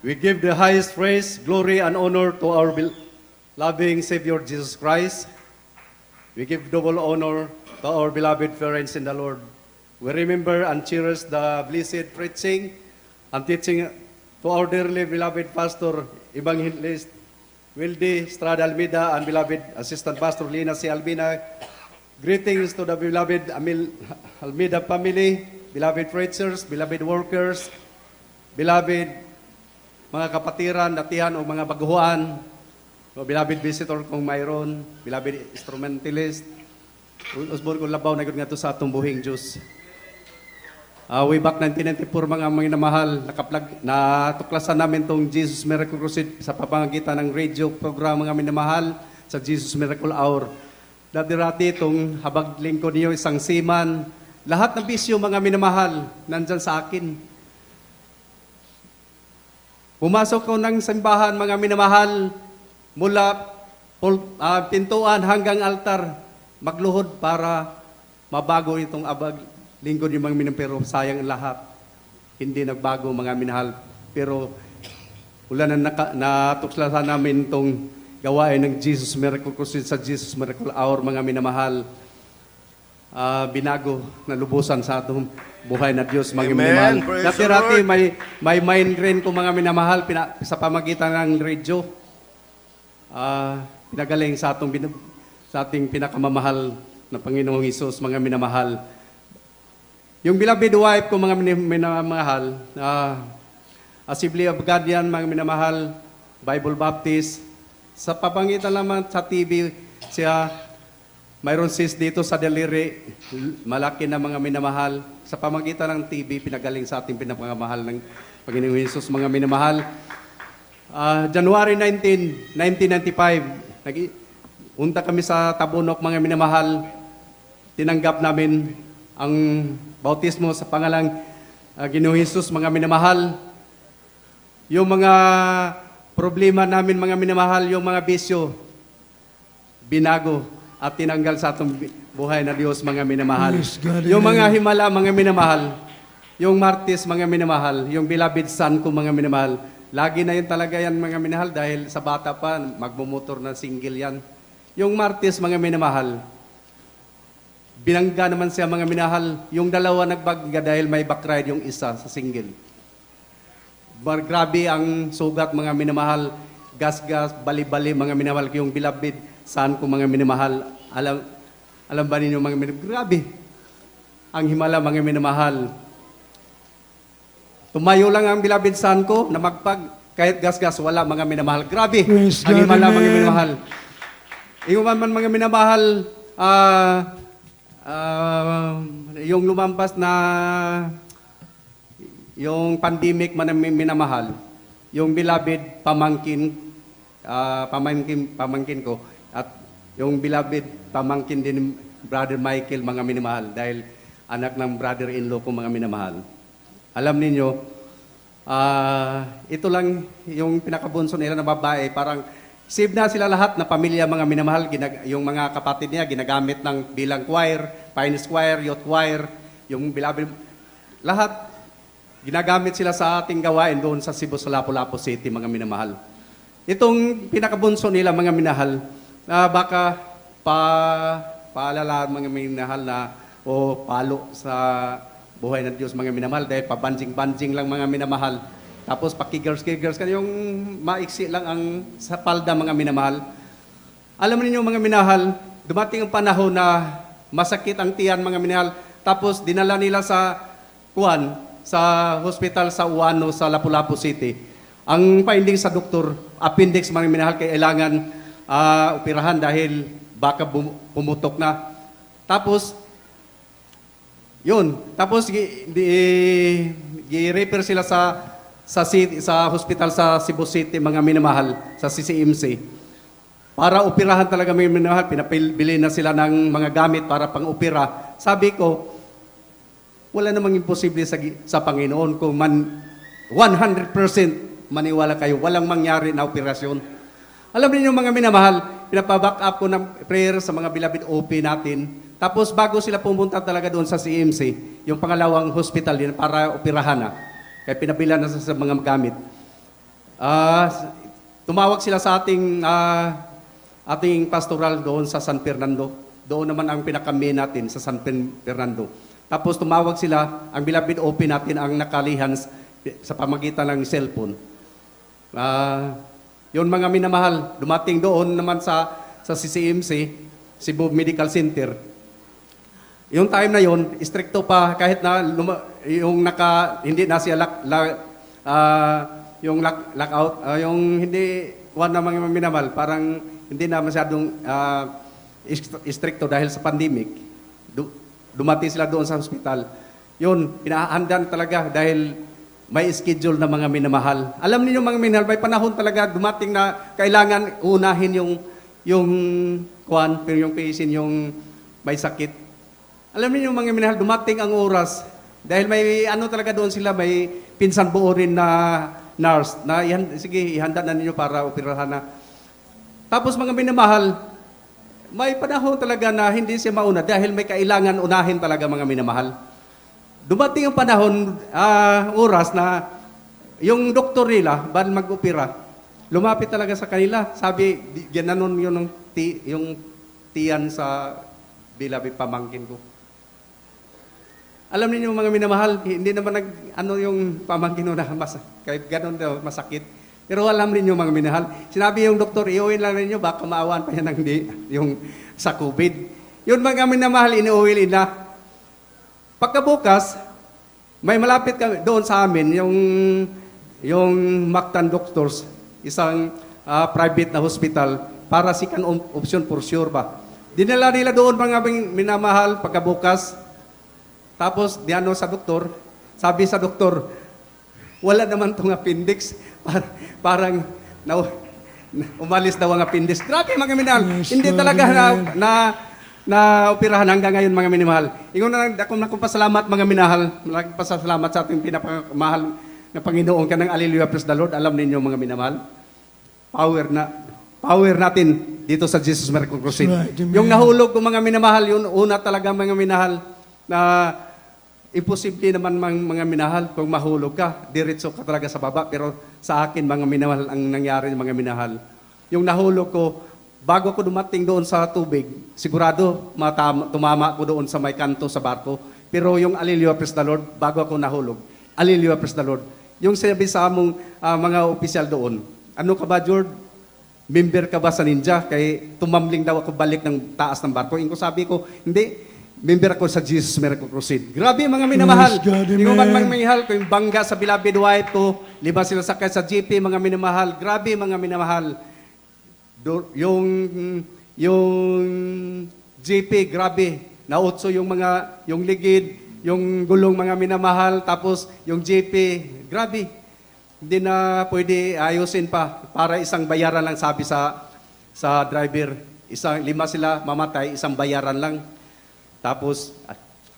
We give the highest praise, glory, and honor to our loving Savior Jesus Christ. We give double honor to our beloved parents in the Lord. We remember and cherish the blessed preaching and teaching to our dearly beloved Pastor Evangelist Wildy Strada Almeida and beloved Assistant Pastor Lina C. Albina. Greetings to the beloved Almeida family, beloved preachers, beloved workers, beloved mga kapatiran, datihan o mga baguhan, o beloved visitor kong mayroon, beloved instrumentalist, usbon kong labaw na yun nga to sa atong buhing Diyos. Way back 1994 mga minamahal, natuklasan namin tong Jesus Miracle Crusade sa pamamagitan ng radio program mga minamahal sa Jesus Miracle Hour. Dati itong habag lingkod niyo isang siman, lahat ng bisyo mga minamahal, nandyan sa akin. Pumasok ko ng simbahan mga minamahal, mula pintuan hanggang altar, magluhod para mabago itong abag lingkod yung mga minamahal, pero sayang lahat. Hindi nagbago mga minahal. Pero wala na natuklasan namin itong gawain ng Jesus Miracle Crusade sa Jesus Miracle Hour, mga minamahal. Binago na lubusan sa atong buhay na Diyos, mga minamahal. Dati may migraine ko mga minamahal sa pamagitan ng radio. Pinagaling sa ating pinakamamahal na Panginoong Hesus, mga minamahal. Yung beloved wife ko mga minamahal, Assembly of God yan, mga minamahal, Bible Baptist. Sa papangitan naman sa TV, siya, mayroon sis dito sa daliri, malaki na mga minamahal. Sa pamagitan ng TV, pinagaling sa ating pinakamahal ng Panginoong Hesus, mga minamahal. January 19, 1995, unta kami sa Tabunok, mga minamahal. Tinanggap namin ang bautismo sa pangalang Ginoong Hesus, mga minamahal. Yung mga problema namin, mga minamahal, yung mga bisyo, binago at tinanggal sa atong buhay na Diyos, mga minamahal. Yung mga himala, mga minamahal, yung martis, mga minamahal, yung beloved son ko, mga minamahal, lagi na yun talaga yan, mga minamahal, dahil sa bata pa, magmumotor na single yan. Yung martis, mga minamahal, binangga naman siya, mga minamahal, yung dalawa nagbangga dahil may backride yung isa sa single. Grabe ang sugat, mga minamahal, gas-gas, bali-bali, mga minamahal, yung beloved son ko, mga minamahal. Alam ba ninyo, mga minamahal, grabe ang himala, mga minamahal. Tumayo lang ang beloved son ko na kahit gas-gas, wala, mga minamahal. Grabe ang himala, mga minamahal. Iuman man, mga minamahal, yung lumampas na yung pandemic, minamahal, yung beloved pamangkin ko, at yung beloved pamangkin din Brother Michael, mga minamahal, dahil anak ng brother-in-law ko, mga minamahal. Alam ninyo, ito lang yung pinakabunso nila na babae, parang save na sila lahat na pamilya, mga minamahal, yung mga kapatid niya, ginagamit ng bilang choir, Pioneer Choir, Youth Choir, yung beloved, lahat, ginagamit sila sa ating gawain doon sa Cebu, sa Lapu-Lapu City, mga minamahal. Itong pinakabunso nila, mga minahal, baka paalala, mga minahal, o palo sa buhay ng Diyos, mga minamahal, dahil pabanjing-banjing lang, mga minamahal. Tapos pakigers-kigers, yung maiksi lang ang sa palda, mga minamahal. Alam niyo, mga minahal, dumating ang panahon na masakit ang tiyan, mga minahal. Tapos dinala nila sa hospital sa Uano, sa Lapu-Lapu City. Ang finding sa doktor, appendix, mga minahal, kailangan operahan dahil baka pumutok na. Tapos, gi-refer sila sa hospital sa Cebu City, mga minamahal, sa CCMC. Para operahan talaga, mga minamahal, pinapili na sila ng mga gamit para pang-opera. Sabi ko, wala namang imposible sa Panginoon kung 100% maniwala kayo, walang mangyari na operasyon. Alam niyo, mga minamahal, pinapaback up ko ng prayer sa mga beloved OP natin. Tapos bago sila pumunta talaga doon sa CMC, yung pangalawang hospital din para operahan na. Kaya pinabilan na sa mga gamit. tumawag sila sa ating pastoral doon sa San Fernando. Doon naman ang pinaka-main natin sa San Fernando. Tapos tumawag sila, ang Beloved Open natin ang nakalihan sa pamagitan ng cellphone. Yun mga minamahal, dumating doon naman sa CCMC, Cebu Medical Center. Yung time na yon, stricto pa kahit na hindi na siya lockout, yung hindi kuwan na mga minamahal, parang hindi na masyadong stricto dahil sa pandemic. Dumating sila doon sa hospital. Yun, pinahandaan talaga dahil may schedule na mga minamahal. Alam niyo mga minamahal, may panahon talaga dumating na kailangan unahin yung patient yung may sakit. Alam niyo mga minamahal, dumating ang oras dahil may talaga doon sila, may pinsan buo rin na nurse na sige, ihanda na ninyo para operahan na. Tapos mga minamahal, may panahon talaga na hindi siya mauna dahil may kailangan unahin talaga mga minamahal. Dumating ang panahon, oras na yung doktor nila, bago mag-opera, lumapit talaga sa kanila. Sabi, ginanon yun yung tiyan sa Beloved pamangkin ko. Alam niyo mga minamahal, hindi naman yung pamangkin na kahit ganun daw, masakit. Pero alam niyo mga minamahal, sinabi yung doktor, iuwin lang ninyo, baka maawaan pa yan yung sa COVID. Yun mga minamahal, inuuwin na. Pagkabukas, may malapit kami doon sa amin, yung Mactan Doctors, isang private na hospital, para second option for sure ba. Dinala nila doon mga minamahal pagkabukas. Tapos, sa doktor, sabi sa doktor, wala naman itong appendix. Parang umalis daw ang appendix. Grabe mga minamahal. Hindi talaga na operahan hanggang ngayon mga minamahal. Ingon na akong pasalamat mga minahal. Malaking pasalamat sa ating pinakamahal na Panginoon ka ng Alleluia, praise the Lord. Alam ninyo mga minamahal, power natin dito sa Jesus Miracle Crusade. Right, yung nahulog ko mga minamahal, yun una talaga mga minahal na imposible naman mga minahal kung mahulog ka. Diretso ka talaga sa baba. Pero sa akin mga minamahal, ang nangyari mga minahal, yung nahulog ko, bago ko dumating doon sa tubig, sigurado tumama ko doon sa may kanto sa barko. Pero yung Alleluia, praise the Lord, bago ako nahulog, Alleluia, praise the Lord. Yung sinabi sa among mga opisyal doon, ano ka ba, George? Member ka ba sa Ninja? Kay tumamling daw ako balik ng taas ng barko. Yung sabi ko, hindi, member ako sa Jesus Miracle Crusade. Grabe mga minamahal. Yung man mangyahal ko, yung bangga sa Beloved wife ko, 5 sila sakay sa GP, mga minamahal. Grabe mga minamahal. Yung GP, grabe. Nautso yung ligid, yung gulong mga minamahal, tapos yung GP, grabe. Hindi na pwede ayusin pa para isang bayaran lang sabi sa driver. 5 sila mamatay, isang bayaran lang. Tapos,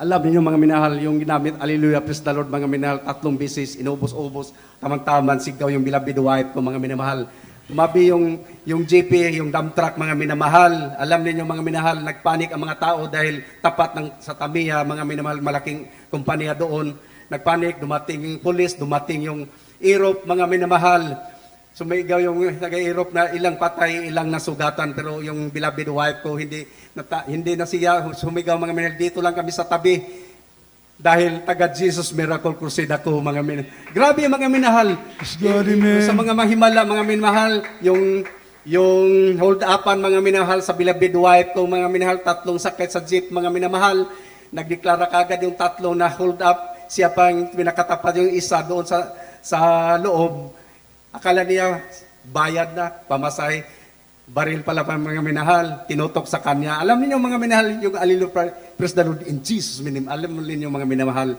alam niyo mga minahal, yung ginamit, Alleluia, praise the Lord, mga minahal, 3 beses, inubos-ubos, tamang-taman, sigaw yung Beloved wife ko, mga minamahal. Tumabi yung GP, yung dump truck, mga minamahal. Alam niyo mga minahal, nagpanik ang mga tao dahil tapat sa Tamiya, mga minamahal, malaking kumpanya doon. Nagpanik, dumating yung police, dumating yung Europe, mga minamahal. Sumigaw yung taga-Europe na ilang patay, ilang nasugatan, pero yung Beloved wife ko, hindi na siya sumigaw mga minahal. Dito lang kami sa tabi. Dahil taga Jesus Miracle Crusade ako, mga minahal. Grabe mga minahal. Sa mga mahimala, mga minahal, yung hold-upan, mga minahal, sa Beloved wife ko, mga minahal, 3 sakit sa jeep, mga minamahal. Nagdeklara kagad yung 3 na hold-up. Siya pang pinakatapat yung isa doon sa loob. Akala niya, bayad na, pamasay. Baril pala pa mga minahal, tinutok sa kanya. Alam niyo mga minahal, yung Alleluia, praise the Lord in Jesus' name. Alam niyo mga minamahal.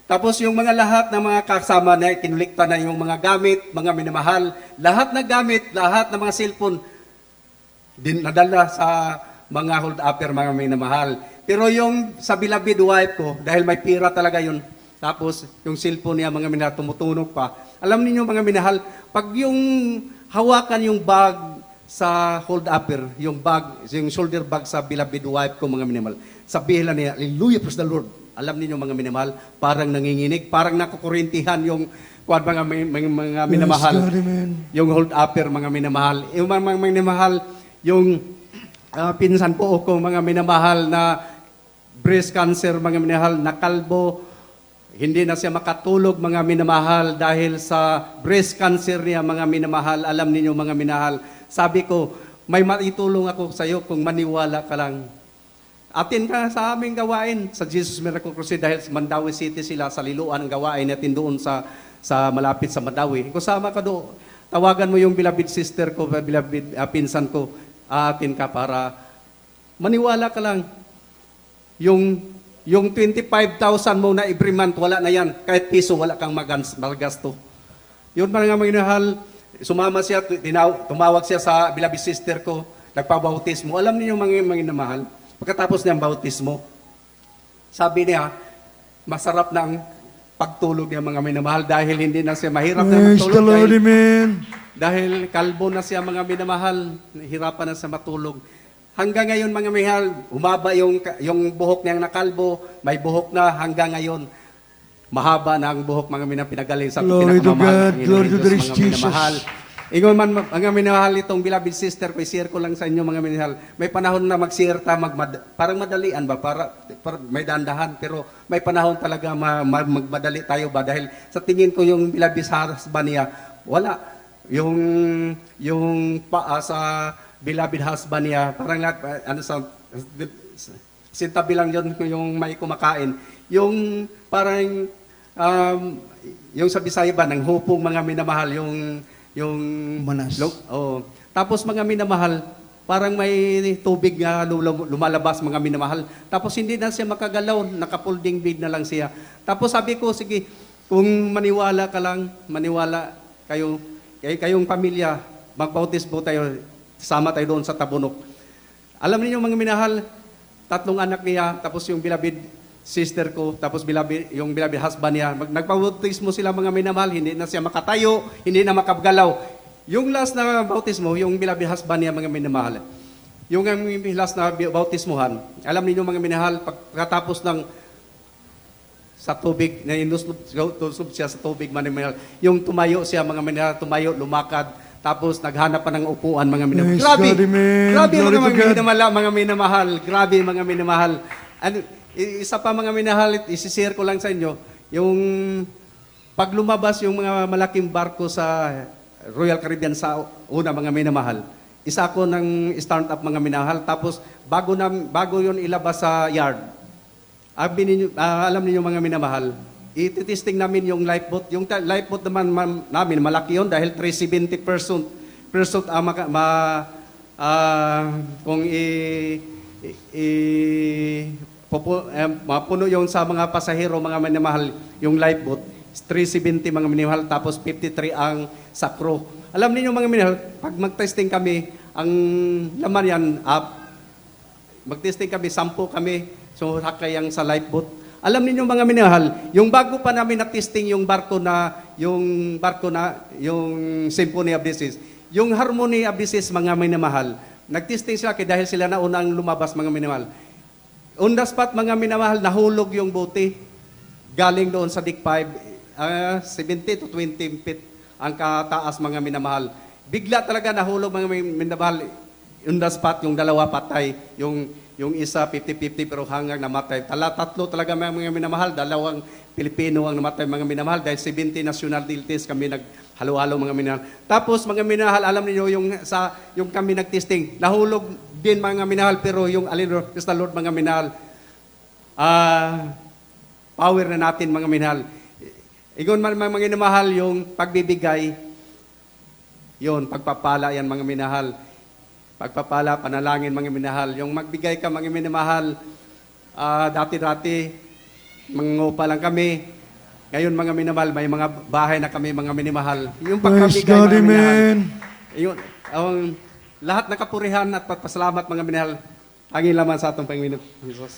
Tapos yung mga lahat ng mga kasama na kinulikta na yung mga gamit, mga minamahal, lahat na gamit, lahat ng mga cellphone, nadala sa mga hold-upper, mga minamahal. Pero yung sa Beloved wife ko, dahil may pira talaga yun, tapos yung cellphone niya, mga minahal, tumutunog pa. Alam niyo mga minahal, pag yung hawakan yung bag, sa hold-upper, yung shoulder bag sa Beloved wife ko, mga minamahal. Sabihin lang niya, Hallelujah, praise the Lord. Alam niyo mga minamahal, parang nanginginig, parang nakukurintihan yung kuwan mga minamahal. Yes, God, amen. Yung hold upper, mga minamahal. Yung mga minamahal, yung pinsan po ko, mga minamahal na breast cancer, mga minamahal, na kalbo, hindi na siya makatulog, mga minamahal, dahil sa breast cancer niya, mga minamahal. Alam ninyo, mga minamahal, sabi ko, may maitulong ako sa iyo kung maniwala ka lang. Atin ka sa aming gawain sa Jesus Miracle Crusade dahil sa Mandawi City sila sa liluan ang gawain natin doon sa malapit sa Mandawi. Kusama ka doon. Tawagan mo yung beloved sister ko, beloved pinsan ko, atin ka para maniwala ka lang. Yung 25,000 mo na every month, wala na yan. Kahit piso, wala kang magasto. Yun mga minahal, sumama siya, tumawag siya sa beloved sister ko, nagpabautismo. Alam niyo mga minamahal, pagkatapos niyang bautismo, sabi niya, masarap na ang pagtulog niya mga minamahal dahil hindi na siya mahirap na Praise the matulog. Lord, amen. Dahil kalbo na siya mga minamahal, hirapan na sa matulog. Hanggang ngayon mga minamahal, umaba yung buhok niyang nakalbo, may buhok na hanggang ngayon. Mahaba na ang buhok mga minamahal, pinagaling sa Glory to pinakamamahal. God, glory to the Mga Jesus. minamahal. Ingon man mga minamahal itong beloved sister ko, i-share ko lang sa inyo mga minamahal. May panahon na mag-share ta, parang madalian ba? Para may dandahan, pero may panahon talaga magmadali tayo ba? Dahil sa tingin ko yung beloved husband niya, wala. Yung paa sa beloved husband niya, parang sintabi lang yun yung may kumakain. Yung parang, yung sa Bisaya ba, ng hupong mga minamahal, yung Manas. Tapos mga minamahal, parang may tubig nga lumalabas mga minamahal. Tapos hindi na siya makagalaw, nakapulding bed na lang siya. Tapos sabi ko, sige, kung maniwala ka lang, maniwala kayong pamilya, magbautismo tayo, sama tayo doon sa Tabunok. Alam niyo mga minahal, 3 anak niya, tapos yung beloved sister ko, tapos yung beloved husband niya, nagpabautismo sila mga minamahal, hindi na siya makatayo, hindi na makagalaw. Yung last na bautismo, yung beloved husband niya mga minamahal, yung last na bautismuhan, alam niyo mga minamahal, pagkatapos ng sa tubig, na inusub siya sa tubig, mga minamahal, yung tumayo siya mga minamahal, tumayo, lumakad, tapos naghanap pa ng upuan mga minamahal. Yes, Grabe! God, amen. Grabe Glory to God. mga minamahal. Grabe mga minamahal. Isa pa mga minahal, isishare ko lang sa inyo, yung pag lumabas yung mga malaking barko sa Royal Caribbean sa una mga minamahal, isa ko ng startup mga minamahal, tapos bago yon ilabas sa yard, alam niyo mga minamahal, ititesting namin yung lifeboat. Yung lifeboat naman namin, malaki yon dahil 370 person kung mapuno yung sa mga pasahero, mga minamahal, yung lifeboat, 370 mga minamahal, tapos 53 ang sa crew. Alam niyo mga minamahal, pag mag-testing kami, ang laman yan, mag-testing kami, 10 kami, so hakay ang sa lifeboat. Alam niyo mga minamahal, yung bago pa namin na-testing yung yung Symphony of Disease, yung Harmony of Disease mga minamahal, nag-testing sila dahil sila na unang lumabas mga minamahal. On the spot, mga minamahal, nahulog yung bote. Galing doon sa Dick 5, 70 to 20 feet ang kataas mga minamahal. Bigla talaga nahulog mga minamahal. On the spot, yung dalawa patay. Yung isa 50-50 pero hanggang namatay. Tatlo talaga mga minamahal. 2 Pilipino ang namatay mga minamahal dahil 70 national deities kami naghalo-halo mga minamahal. Tapos mga minamahal, alam niyo yung kami nagtesting, nahulog din mga minahal, pero yung Praise the Lord mga minahal, power na natin mga minahal. Igon man mga minamahal, yung pagbibigay, yun, pagpapala yan mga minahal. Pagpapala, panalangin mga minahal. Yung magbigay ka mga minamahal, dati-dati, mangungupa lang kami. Ngayon mga minamahal, may mga bahay na kami mga minamahal. Yung Praise pagpapigay God, mga minahal. amen. Yun, lahat na kapurihan at pagpasalamat mga minahal, angin laman sa atong Panginoon Jesus.